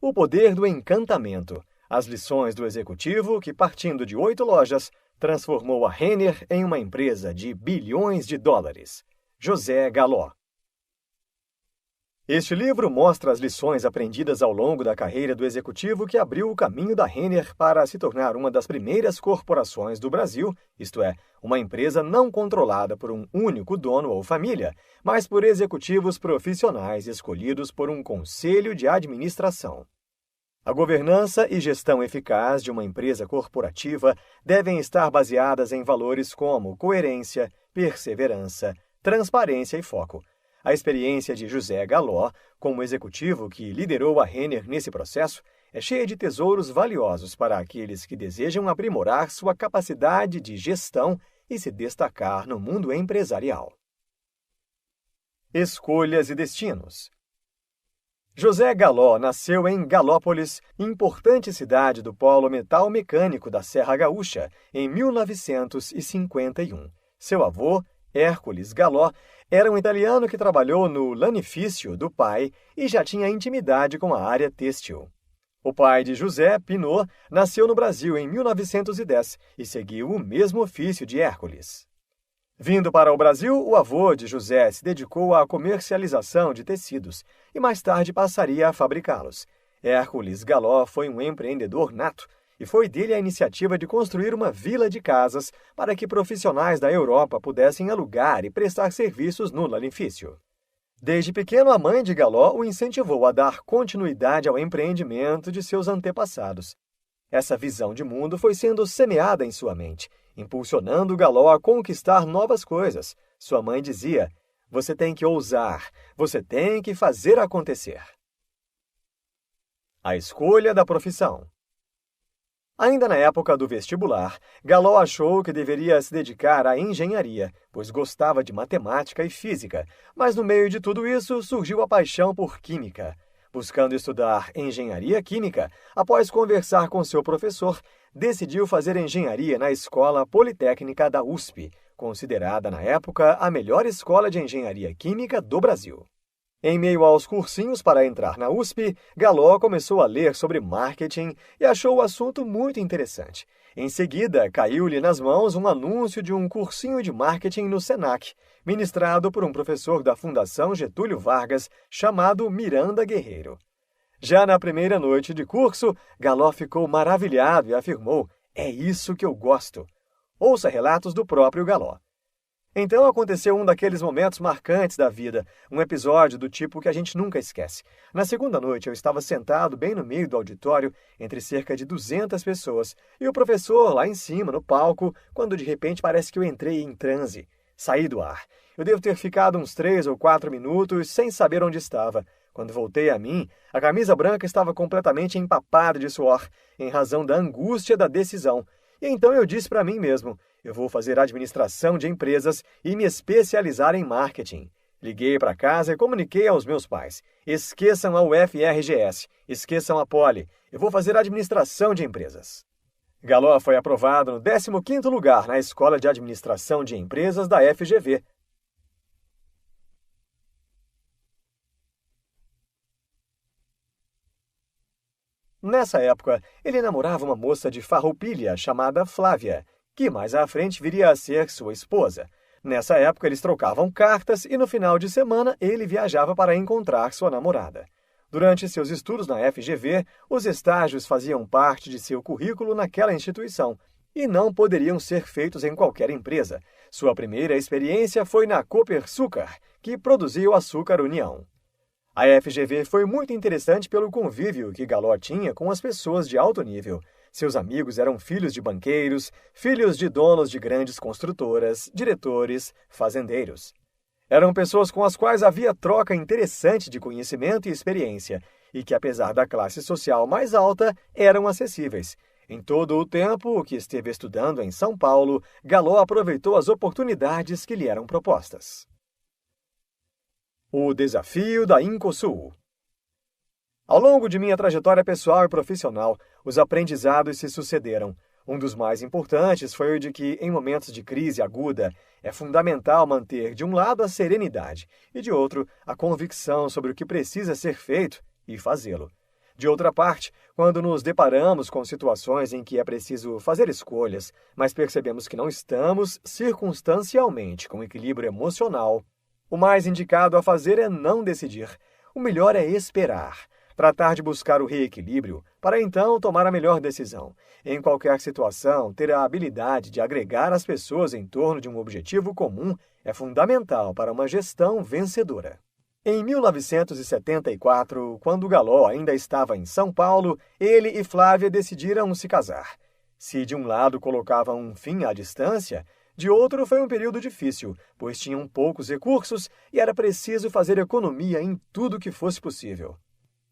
O poder do encantamento. As lições do executivo que, partindo de 8 lojas, transformou a Renner em uma empresa de bilhões de dólares. José Galló. Este livro mostra as lições aprendidas ao longo da carreira do executivo que abriu o caminho da Renner para se tornar uma das primeiras corporações do Brasil, isto é, uma empresa não controlada por um único dono ou família, mas por executivos profissionais escolhidos por um conselho de administração. A governança e gestão eficaz de uma empresa corporativa devem estar baseadas em valores como coerência, perseverança, transparência e foco. A experiência de José Galló, como executivo que liderou a Renner nesse processo, é cheia de tesouros valiosos para aqueles que desejam aprimorar sua capacidade de gestão e se destacar no mundo empresarial. Escolhas e destinos. José Galló nasceu em Galópolis, importante cidade do polo metal-mecânico da Serra Gaúcha, em 1951. Seu avô, Hércules Galló, era um italiano que trabalhou no lanifício do pai e já tinha intimidade com a área têxtil. O pai de José, Pinot, nasceu no Brasil em 1910 e seguiu o mesmo ofício de Hércules. Vindo para o Brasil, o avô de José se dedicou à comercialização de tecidos e mais tarde passaria a fabricá-los. Hércules Galló foi um empreendedor nato e foi dele a iniciativa de construir uma vila de casas para que profissionais da Europa pudessem alugar e prestar serviços no lanifício. Desde pequeno, a mãe de Galló o incentivou a dar continuidade ao empreendimento de seus antepassados. Essa visão de mundo foi sendo semeada em sua mente, impulsionando Galló a conquistar novas coisas. Sua mãe dizia: "Você tem que ousar, você tem que fazer acontecer." A escolha da profissão. Ainda na época do vestibular, Galló achou que deveria se dedicar à engenharia, pois gostava de matemática e física, mas no meio de tudo isso surgiu a paixão por química. Buscando estudar engenharia química, após conversar com seu professor, decidiu fazer engenharia na Escola Politécnica da USP, considerada na época a melhor escola de engenharia química do Brasil. Em meio aos cursinhos para entrar na USP, Galló começou a ler sobre marketing e achou o assunto muito interessante. Em seguida, caiu-lhe nas mãos um anúncio de um cursinho de marketing no Senac, ministrado por um professor da Fundação Getúlio Vargas, chamado Miranda Guerreiro. Já na primeira noite de curso, Galló ficou maravilhado e afirmou: "É isso que eu gosto." Ouça relatos do próprio Galló. Então aconteceu um daqueles momentos marcantes da vida, um episódio do tipo que a gente nunca esquece. Na segunda noite eu estava sentado bem no meio do auditório, entre cerca de 200 pessoas, e o professor lá em cima, no palco, quando de repente parece que eu entrei em transe. Saí do ar. Eu devo ter ficado uns 3 ou 4 minutos sem saber onde estava. Quando voltei a mim, a camisa branca estava completamente empapada de suor, em razão da angústia da decisão. E então eu disse para mim mesmo: eu vou fazer administração de empresas e me especializar em marketing. Liguei para casa e comuniquei aos meus pais: esqueçam a UFRGS, esqueçam a Poli, eu vou fazer administração de empresas. Galló foi aprovado no 15º lugar na Escola de Administração de Empresas da FGV. Nessa época, ele namorava uma moça de Farroupilha chamada Flávia, que mais à frente viria a ser sua esposa. Nessa época, eles trocavam cartas e no final de semana ele viajava para encontrar sua namorada. Durante seus estudos na FGV, os estágios faziam parte de seu currículo naquela instituição e não poderiam ser feitos em qualquer empresa. Sua primeira experiência foi na Copersucar, que produzia o açúcar União. A FGV foi muito interessante pelo convívio que Galló tinha com as pessoas de alto nível. Seus amigos eram filhos de banqueiros, filhos de donos de grandes construtoras, diretores, fazendeiros. Eram pessoas com as quais havia troca interessante de conhecimento e experiência, e que, apesar da classe social mais alta, eram acessíveis. Em todo o tempo que esteve estudando em São Paulo, Galló aproveitou as oportunidades que lhe eram propostas. O desafio da Incosul. Ao longo de minha trajetória pessoal e profissional, os aprendizados se sucederam. Um dos mais importantes foi o de que, em momentos de crise aguda, é fundamental manter, de um lado, a serenidade e, de outro, a convicção sobre o que precisa ser feito e fazê-lo. De outra parte, quando nos deparamos com situações em que é preciso fazer escolhas, mas percebemos que não estamos circunstancialmente com equilíbrio emocional, o mais indicado a fazer é não decidir. O melhor é esperar, tratar de buscar o reequilíbrio para então tomar a melhor decisão. Em qualquer situação, ter a habilidade de agregar as pessoas em torno de um objetivo comum é fundamental para uma gestão vencedora. Em 1974, quando Galó ainda estava em São Paulo, ele e Flávia decidiram se casar. Se de um lado colocavam um fim à distância, de outro foi um período difícil, pois tinham poucos recursos e era preciso fazer economia em tudo que fosse possível.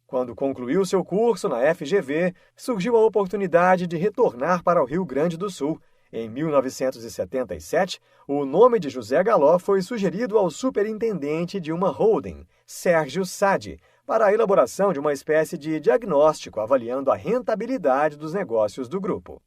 Quando concluiu seu curso na FGV, surgiu a oportunidade de retornar para o Rio Grande do Sul. Em 1977, o nome de José Galó foi sugerido ao superintendente de uma holding, Sérgio Sade, para a elaboração de uma espécie de diagnóstico avaliando a rentabilidade dos negócios do grupo.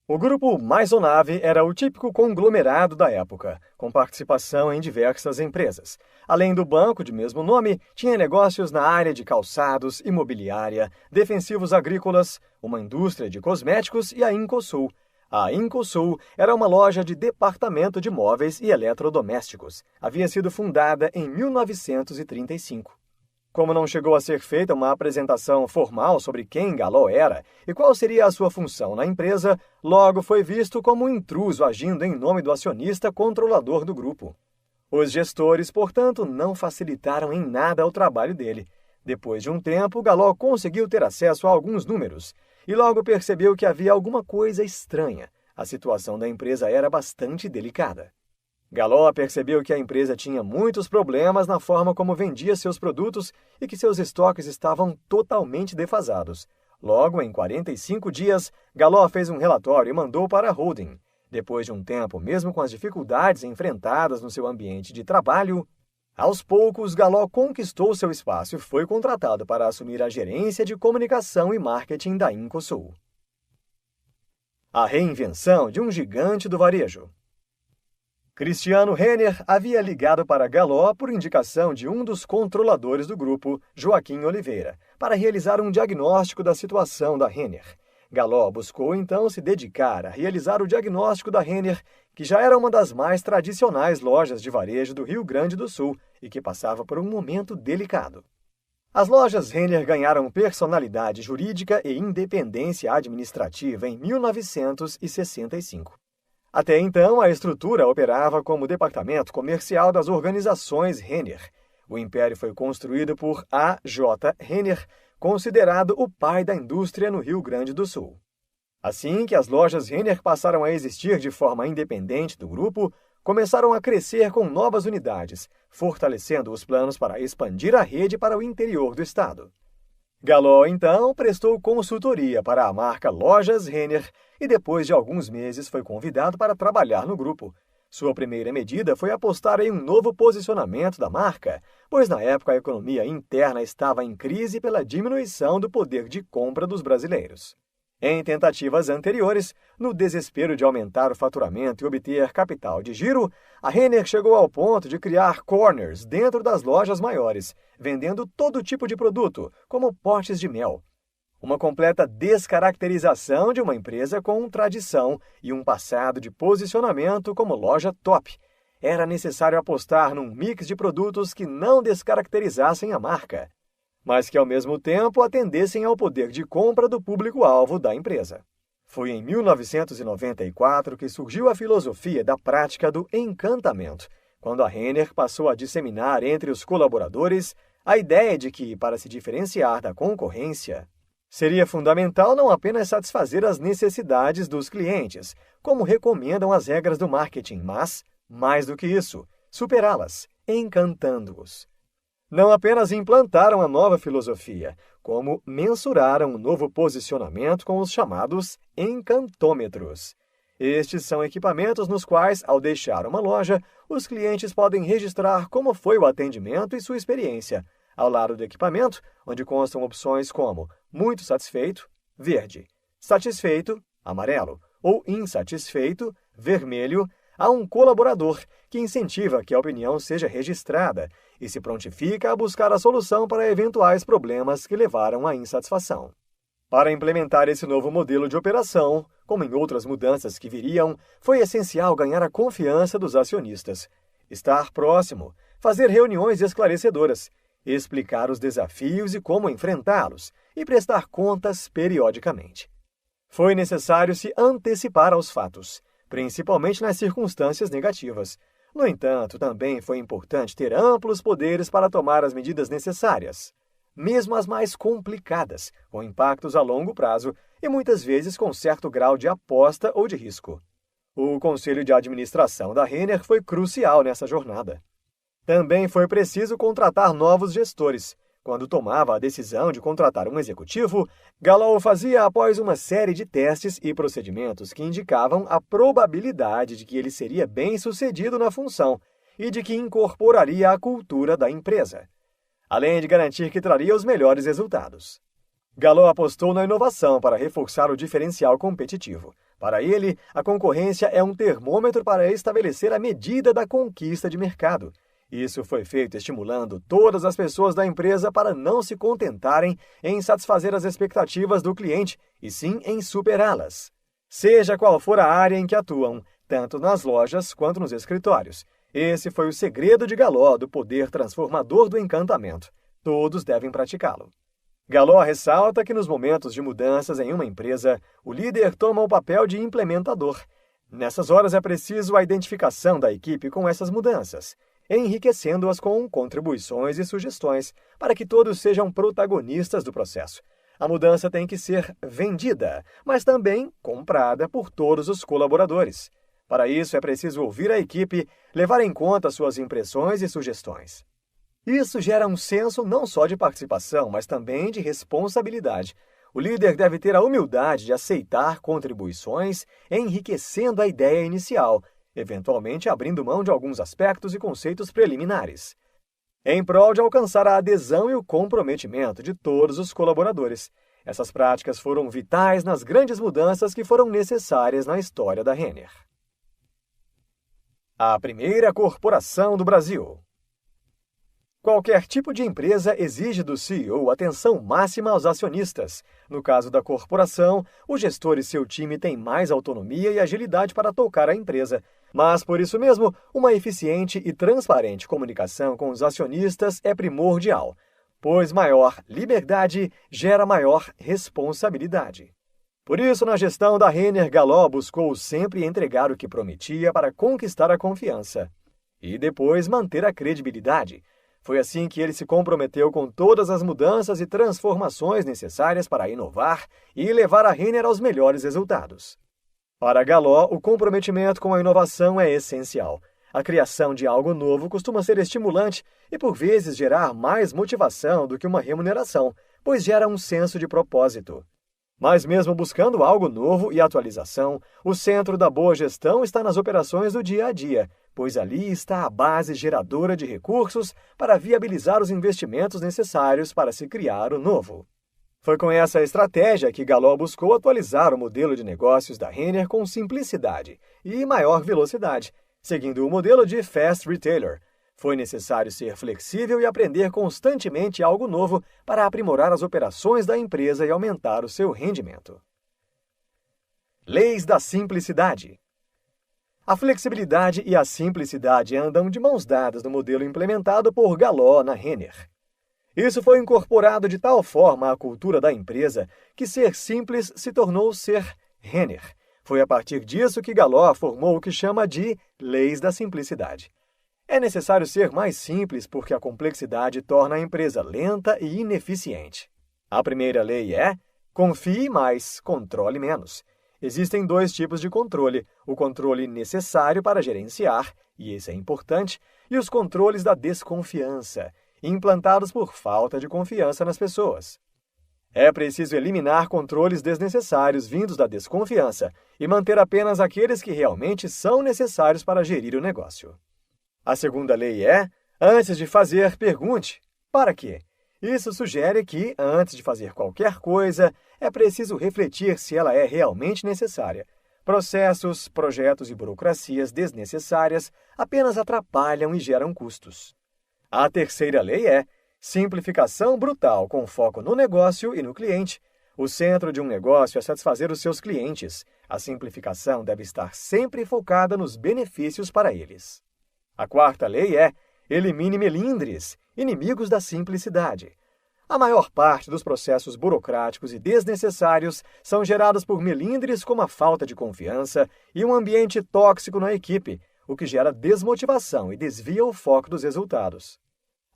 O grupo Maisonave era o típico conglomerado da época, com participação em diversas empresas. Além do banco de mesmo nome, tinha negócios na área de calçados, imobiliária, defensivos agrícolas, uma indústria de cosméticos e a Incosul. A Incosul era uma loja de departamento de móveis e eletrodomésticos. Havia sido fundada em 1935. Como não chegou a ser feita uma apresentação formal sobre quem Galó era e qual seria a sua função na empresa, logo foi visto como um intruso agindo em nome do acionista controlador do grupo. Os gestores, portanto, não facilitaram em nada o trabalho dele. Depois de um tempo, Galó conseguiu ter acesso a alguns números e logo percebeu que havia alguma coisa estranha. A situação da empresa era bastante delicada. Galó percebeu que a empresa tinha muitos problemas na forma como vendia seus produtos e que seus estoques estavam totalmente defasados. Logo, em 45 dias, Galó fez um relatório e mandou para a holding. Depois de um tempo, mesmo com as dificuldades enfrentadas no seu ambiente de trabalho, aos poucos, Galó conquistou seu espaço e foi contratado para assumir a gerência de comunicação e marketing da Incosul. A reinvenção de um gigante do varejo. Cristiano Renner havia ligado para Galó por indicação de um dos controladores do grupo, Joaquim Oliveira, para realizar um diagnóstico da situação da Renner. Galó buscou então se dedicar a realizar o diagnóstico da Renner, que já era uma das mais tradicionais lojas de varejo do Rio Grande do Sul e que passava por um momento delicado. As lojas Renner ganharam personalidade jurídica e independência administrativa em 1965. Até então, a estrutura operava como departamento comercial das organizações Renner. O império foi construído por A. J. Renner, considerado o pai da indústria no Rio Grande do Sul. Assim que as lojas Renner passaram a existir de forma independente do grupo, começaram a crescer com novas unidades, fortalecendo os planos para expandir a rede para o interior do estado. Galó, então, prestou consultoria para a marca Lojas Renner e depois de alguns meses foi convidado para trabalhar no grupo. Sua primeira medida foi apostar em um novo posicionamento da marca, pois na época a economia interna estava em crise pela diminuição do poder de compra dos brasileiros. Em tentativas anteriores, no desespero de aumentar o faturamento e obter capital de giro, a Renner chegou ao ponto de criar corners dentro das lojas maiores, vendendo todo tipo de produto, como potes de mel. Uma completa descaracterização de uma empresa com tradição e um passado de posicionamento como loja top. Era necessário apostar num mix de produtos que não descaracterizassem a marca, mas que ao mesmo tempo atendessem ao poder de compra do público-alvo da empresa. Foi em 1994 que surgiu a filosofia da prática do encantamento, quando a Renner passou a disseminar entre os colaboradores a ideia de que, para se diferenciar da concorrência, seria fundamental não apenas satisfazer as necessidades dos clientes, como recomendam as regras do marketing, mas, mais do que isso, superá-las, encantando-os. Não apenas implantaram a nova filosofia, como mensuraram o novo posicionamento com os chamados encantômetros. Estes são equipamentos nos quais, ao deixar uma loja, os clientes podem registrar como foi o atendimento e sua experiência. Ao lado do equipamento, onde constam opções como muito satisfeito, verde, satisfeito, amarelo, ou insatisfeito, vermelho, há um colaborador que incentiva que a opinião seja registrada e se prontifica a buscar a solução para eventuais problemas que levaram à insatisfação. Para implementar esse novo modelo de operação, como em outras mudanças que viriam, foi essencial ganhar a confiança dos acionistas, estar próximo, fazer reuniões esclarecedoras, explicar os desafios e como enfrentá-los e prestar contas periodicamente. Foi necessário se antecipar aos fatos, principalmente nas circunstâncias negativas. No entanto, também foi importante ter amplos poderes para tomar as medidas necessárias, mesmo as mais complicadas, com impactos a longo prazo e muitas vezes com certo grau de aposta ou de risco. O Conselho de Administração da Renner foi crucial nessa jornada. Também foi preciso contratar novos gestores. Quando tomava a decisão de contratar um executivo, Gallo o fazia após uma série de testes e procedimentos que indicavam a probabilidade de que ele seria bem-sucedido na função e de que incorporaria a cultura da empresa, além de garantir que traria os melhores resultados. Gallo apostou na inovação para reforçar o diferencial competitivo. Para ele, a concorrência é um termômetro para estabelecer a medida da conquista de mercado. Isso foi feito estimulando todas as pessoas da empresa para não se contentarem em satisfazer as expectativas do cliente, e sim em superá-las. Seja qual for a área em que atuam, tanto nas lojas quanto nos escritórios. Esse foi o segredo de Gallo do poder transformador do encantamento. Todos devem praticá-lo. Gallo ressalta que nos momentos de mudanças em uma empresa, o líder toma o papel de implementador. Nessas horas é preciso a identificação da equipe com essas mudanças, enriquecendo-as com contribuições e sugestões, para que todos sejam protagonistas do processo. A mudança tem que ser vendida, mas também comprada por todos os colaboradores. Para isso, é preciso ouvir a equipe, levar em conta suas impressões e sugestões. Isso gera um senso não só de participação, mas também de responsabilidade. O líder deve ter a humildade de aceitar contribuições, enriquecendo a ideia inicial, eventualmente abrindo mão de alguns aspectos e conceitos preliminares, em prol de alcançar a adesão e o comprometimento de todos os colaboradores. Essas práticas foram vitais nas grandes mudanças que foram necessárias na história da Renner. A primeira corporação do Brasil. Qualquer tipo de empresa exige do CEO atenção máxima aos acionistas. No caso da corporação, o gestor e seu time têm mais autonomia e agilidade para tocar a empresa. Mas, por isso mesmo, uma eficiente e transparente comunicação com os acionistas é primordial, pois maior liberdade gera maior responsabilidade. Por isso, na gestão da Renner, Gallo buscou sempre entregar o que prometia para conquistar a confiança e depois manter a credibilidade. Foi assim que ele se comprometeu com todas as mudanças e transformações necessárias para inovar e levar a Renner aos melhores resultados. Para Gallo, o comprometimento com a inovação é essencial. A criação de algo novo costuma ser estimulante e, por vezes, gerar mais motivação do que uma remuneração, pois gera um senso de propósito. Mas mesmo buscando algo novo e atualização, o centro da boa gestão está nas operações do dia a dia, pois ali está a base geradora de recursos para viabilizar os investimentos necessários para se criar o novo. Foi com essa estratégia que Gallo buscou atualizar o modelo de negócios da Renner com simplicidade e maior velocidade, seguindo o modelo de Fast Retailer. Foi necessário ser flexível e aprender constantemente algo novo para aprimorar as operações da empresa e aumentar o seu rendimento. Leis da simplicidade. A flexibilidade e a simplicidade andam de mãos dadas no modelo implementado por Gallo na Renner. Isso foi incorporado de tal forma à cultura da empresa que ser simples se tornou ser Renner. Foi a partir disso que Gallo formou o que chama de Leis da Simplicidade. É necessário ser mais simples porque a complexidade torna a empresa lenta e ineficiente. A primeira lei é: confie mais, controle menos. Existem dois tipos de controle: o controle necessário para gerenciar, e esse é importante, e os controles da desconfiança, implantados por falta de confiança nas pessoas. É preciso eliminar controles desnecessários vindos da desconfiança e manter apenas aqueles que realmente são necessários para gerir o negócio. A segunda lei é: antes de fazer, pergunte. Para quê? Isso sugere que, antes de fazer qualquer coisa, é preciso refletir se ela é realmente necessária. Processos, projetos e burocracias desnecessárias apenas atrapalham e geram custos. A terceira lei é simplificação brutal com foco no negócio e no cliente. O centro de um negócio é satisfazer os seus clientes. A simplificação deve estar sempre focada nos benefícios para eles. A quarta lei é elimine melindres, inimigos da simplicidade. A maior parte dos processos burocráticos e desnecessários são gerados por melindres como a falta de confiança e um ambiente tóxico na equipe, o que gera desmotivação e desvia o foco dos resultados.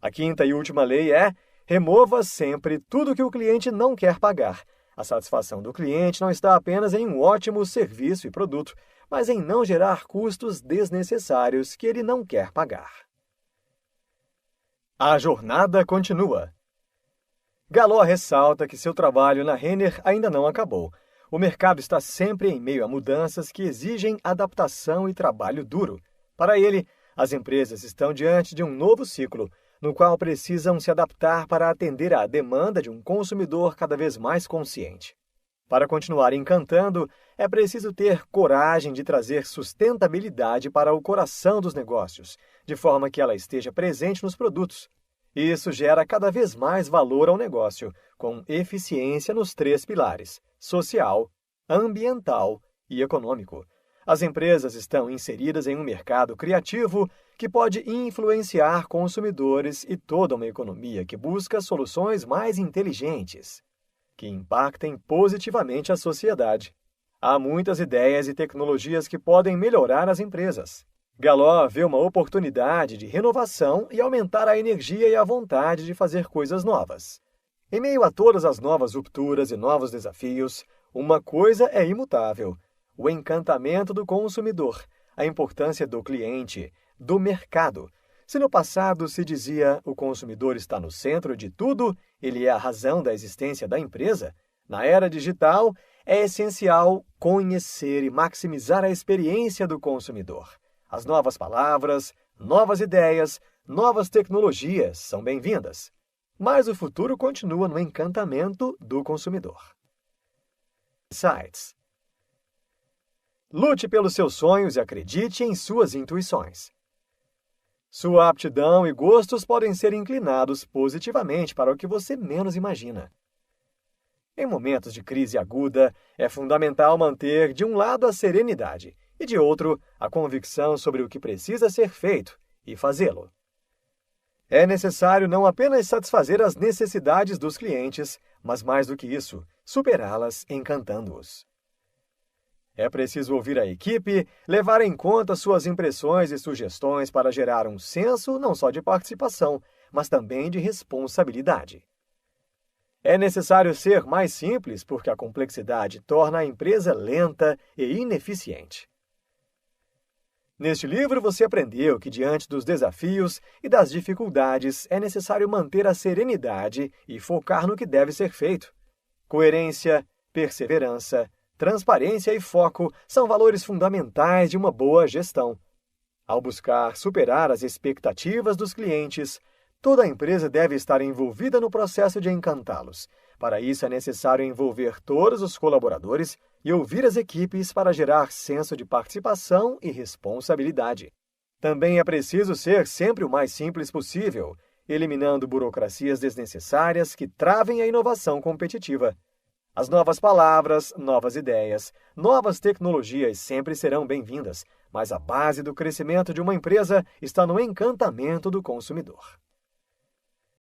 A quinta e última lei é remova sempre tudo que o cliente não quer pagar. A satisfação do cliente não está apenas em um ótimo serviço e produto, mas em não gerar custos desnecessários que ele não quer pagar. A jornada continua. Galois ressalta que seu trabalho na Renner ainda não acabou. O mercado está sempre em meio a mudanças que exigem adaptação e trabalho duro. Para ele, as empresas estão diante de um novo ciclo, no qual precisam se adaptar para atender à demanda de um consumidor cada vez mais consciente. Para continuar encantando, é preciso ter coragem de trazer sustentabilidade para o coração dos negócios, de forma que ela esteja presente nos produtos. Isso gera cada vez mais valor ao negócio, com eficiência nos 3 pilares: social, ambiental e econômico. As empresas estão inseridas em um mercado criativo que pode influenciar consumidores e toda uma economia que busca soluções mais inteligentes, que impactem positivamente a sociedade. Há muitas ideias e tecnologias que podem melhorar as empresas. Galois vê uma oportunidade de renovação e aumentar a energia e a vontade de fazer coisas novas. Em meio a todas as novas rupturas e novos desafios, uma coisa é imutável: o encantamento do consumidor, a importância do cliente, do mercado. Se no passado se dizia o consumidor está no centro de tudo, ele é a razão da existência da empresa, na era digital é essencial conhecer e maximizar a experiência do consumidor. As novas palavras, novas ideias, novas tecnologias são bem-vindas, mas o futuro continua no encantamento do consumidor. Insights. Lute pelos seus sonhos e acredite em suas intuições. Sua aptidão e gostos podem ser inclinados positivamente para o que você menos imagina. Em momentos de crise aguda, é fundamental manter de um lado a serenidade e de outro a convicção sobre o que precisa ser feito e fazê-lo. É necessário não apenas satisfazer as necessidades dos clientes, mas mais do que isso, superá-las encantando-os. É preciso ouvir a equipe, levar em conta suas impressões e sugestões para gerar um senso não só de participação, mas também de responsabilidade. É necessário ser mais simples porque a complexidade torna a empresa lenta e ineficiente. Neste livro, você aprendeu que, diante dos desafios e das dificuldades, é necessário manter a serenidade e focar no que deve ser feito. Coerência, perseverança, transparência e foco são valores fundamentais de uma boa gestão. Ao buscar superar as expectativas dos clientes, toda a empresa deve estar envolvida no processo de encantá-los. Para isso, é necessário envolver todos os colaboradores e ouvir as equipes para gerar senso de participação e responsabilidade. Também é preciso ser sempre o mais simples possível, eliminando burocracias desnecessárias que travem a inovação competitiva. As novas palavras, novas ideias, novas tecnologias sempre serão bem-vindas, mas a base do crescimento de uma empresa está no encantamento do consumidor.